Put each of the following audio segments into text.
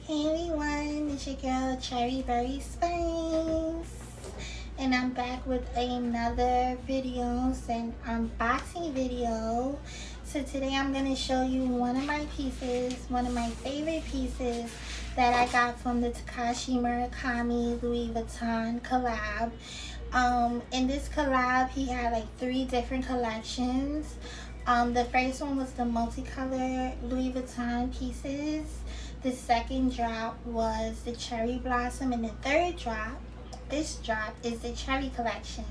Hey everyone, it's your girl Cherry Berry Spice, and I'm back with another video, an unboxing video. So today I'm going to show you one of my pieces, one of my favorite pieces that I got from the Takashi Murakami Louis Vuitton collab. In this collab, he had like 3 different collections. The first one was the multicolor Louis Vuitton pieces. The second drop was the cherry blossom, and the third drop, this drop, is the cherry collection.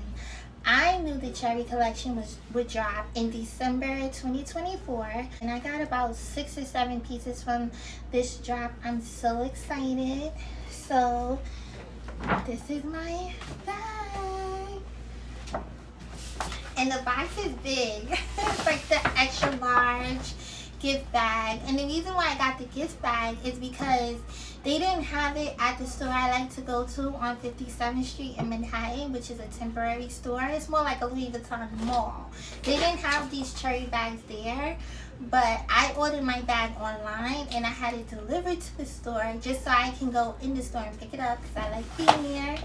I knew the cherry collection would drop in December 2024, and I got about 6 or 7 pieces from this drop. I'm so excited. So this is my bag, and the box is big. It's like the extra large gift bag, and the reason why I got the gift bag is because they didn't have it at the store I like to go to on 57th Street in Manhattan, which is a temporary store. It's more like a Louis Vuitton mall. They didn't have these cherry bags there, but I ordered my bag online and I had it delivered to the store just so I can go in the store and pick it up because I like being there.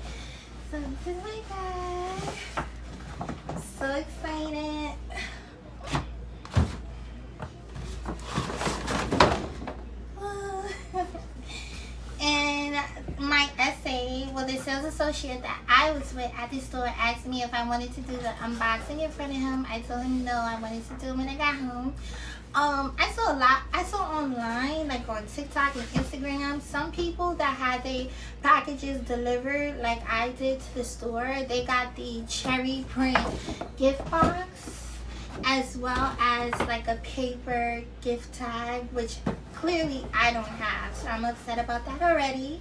So this is my bag. So excited. And my essay, well, the sales associate that I was with at the store asked me if I wanted to do the unboxing in front of him. I told him no, I wanted to do it when I got home. I saw online, like on TikTok and Instagram, some people that had their packages delivered like I did to the store. They got the cherry print gift box as well as like a paper gift tag, which clearly I don't have, so I'm upset about that already.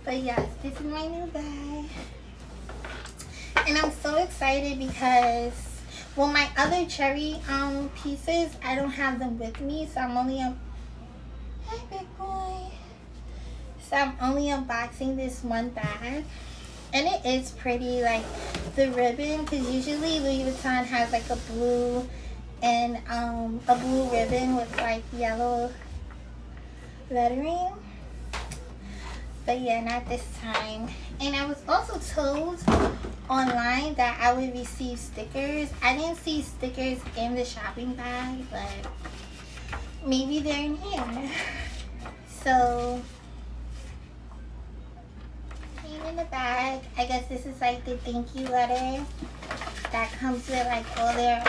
But yes, this is my new bag, and I'm so excited because, well, my other cherry pieces, I don't have them with me, so I'm only hi big boy. So I'm only unboxing this one bag, and it is pretty, like the ribbon, because usually Louis Vuitton has like a blue and a blue ribbon with like yellow lettering, but yeah, not this time. And I was also told online that I would receive stickers. I didn't see stickers in the shopping bag, but maybe they're in here. So in the bag, I guess this is like the thank you letter that comes with like all their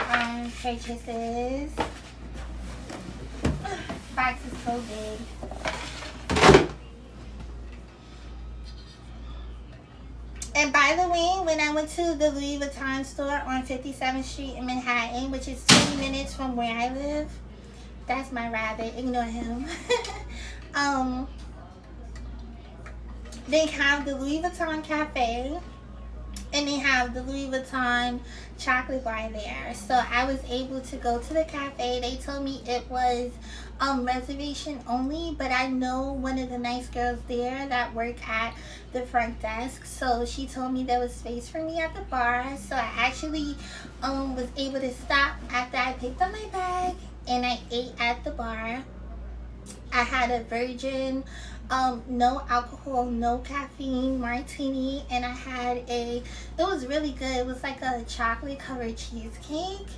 purchases. Box is so big. And by the way, when I went to the Louis Vuitton store on 57th Street in Manhattan, which is 20 minutes from where I live, that's my rabbit, ignore him. They have the Louis Vuitton Cafe, and they have the Louis Vuitton chocolate bar there. So I was able to go to the cafe. They told me it was reservation only, but I know one of the nice girls there that work at the front desk, so she told me there was space for me at the bar. So I actually was able to stop after I picked up my bag, and I ate at the bar. I had a virgin no alcohol, no caffeine martini, and I had it was really good. It was like a chocolate covered cheesecake.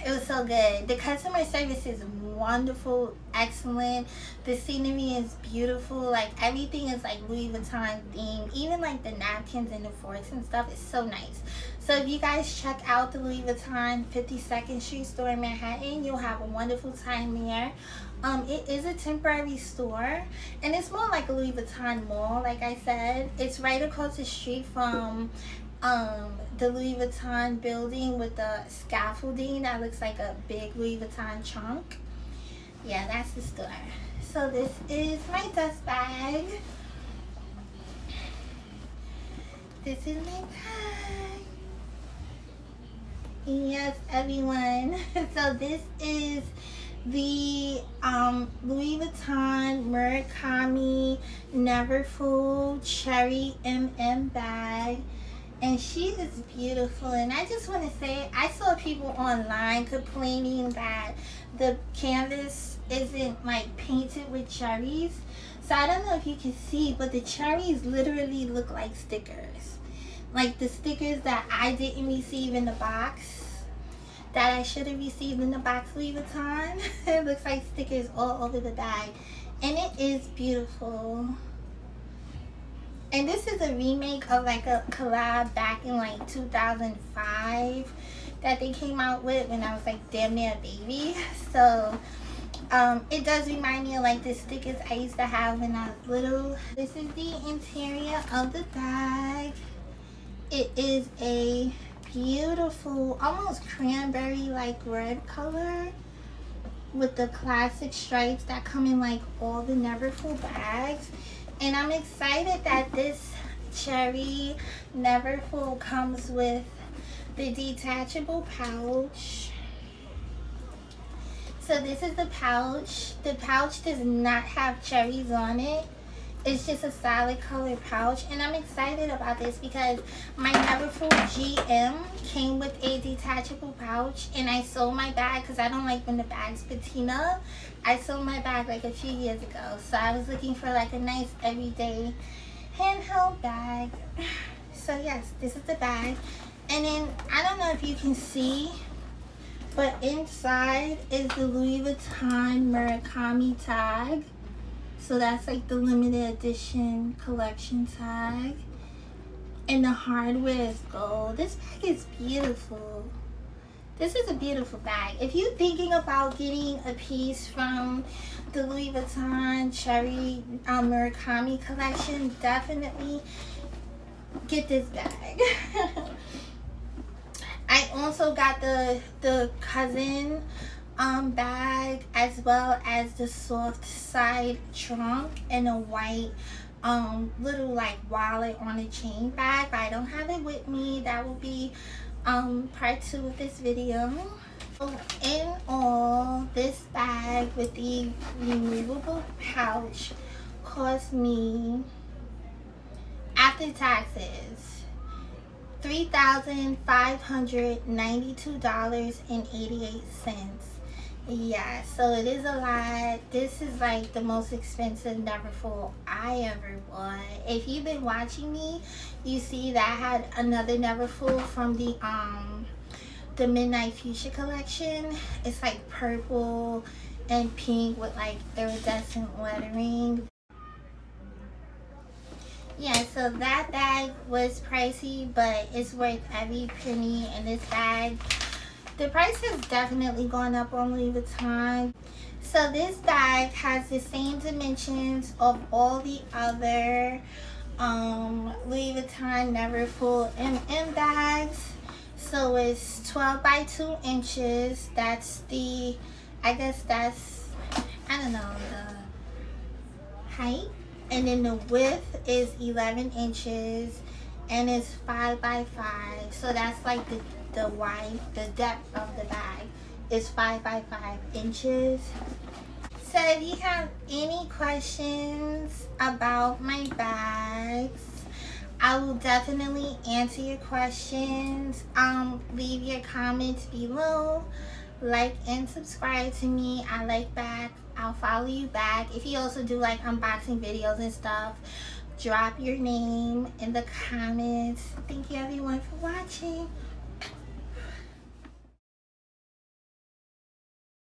It was so good. The customer service is wonderful, excellent. The scenery is beautiful. Like everything is like Louis Vuitton themed. Even like the napkins and the forks and stuff is so nice. So if you guys check out the Louis Vuitton 52nd Street store in Manhattan, you'll have a wonderful time there. It is a temporary store, and it's more like a Louis Vuitton mall. Like I said, it's right across the street from the Louis Vuitton building with the scaffolding that looks like a big Louis Vuitton trunk. Yeah, that's the store. So this is my dust bag. This is my bag. Yes, everyone. So this is the Louis Vuitton Murakami Neverfull Cherry bag. And she is beautiful. And I just want to say, I saw people online complaining that the canvas isn't like painted with cherries. So I don't know if you can see, but the cherries literally look like stickers. Like the stickers that I didn't receive in the box, that I should have received in the box Louis Vuitton. It looks like stickers all over the bag. And it is beautiful. And this is a remake of like a collab back in like 2005 that they came out with when I was like damn near a baby. So it does remind me of like the stickers I used to have when I was little. This is the interior of the bag. It is a beautiful, almost cranberry like red color with the classic stripes that come in like all the Neverfull bags. And I'm excited that this cherry Neverfull comes with the detachable pouch. So this is the pouch. The pouch does not have cherries on it. It's just a solid color pouch, and I'm excited about this because my Neverfull GM came with a detachable pouch, and I sold my bag because I don't like when the bag's patina. I sold my bag like a few years ago, so I was looking for like a nice everyday handheld bag. So yes, this is the bag. And then I don't know if you can see, but inside is the Louis Vuitton Murakami tag. So that's like the limited edition collection tag. And the hardware is gold. This bag is beautiful. This is a beautiful bag. If you're thinking about getting a piece from the Louis Vuitton Cherry Murakami collection, definitely get this bag. I also got the cousin bag, as well as the soft side trunk and a white little like wallet on a chain bag, but I don't have it with me. That will be part 2 of this video. So in all, this bag with the removable pouch cost me, after taxes, $3,592.88. Yeah, so it is a lot. This is like the most expensive Neverfull I ever bought. If you've been watching me, you see that I had another Neverfull from the Midnight Fuchsia collection. It's like purple and pink with like iridescent lettering. Yeah, so that bag was pricey, but it's worth every penny. In this bag, the price has definitely gone up on Louis Vuitton. So this bag has the same dimensions of all the other Louis Vuitton Neverfull MM bags. So it's 12 by 2 inches. That's the, I guess that's, I don't know, the height. And then the width is 11 inches and it's 5 by 5. So that's like the wide, the depth of the bag is 5 by 5 inches. So if you have any questions about my bags, I will definitely answer your questions. Leave your comments below. Like and subscribe to me. I like back. I'll follow you back. If you also do like unboxing videos and stuff, drop your name in the comments. Thank you everyone for watching.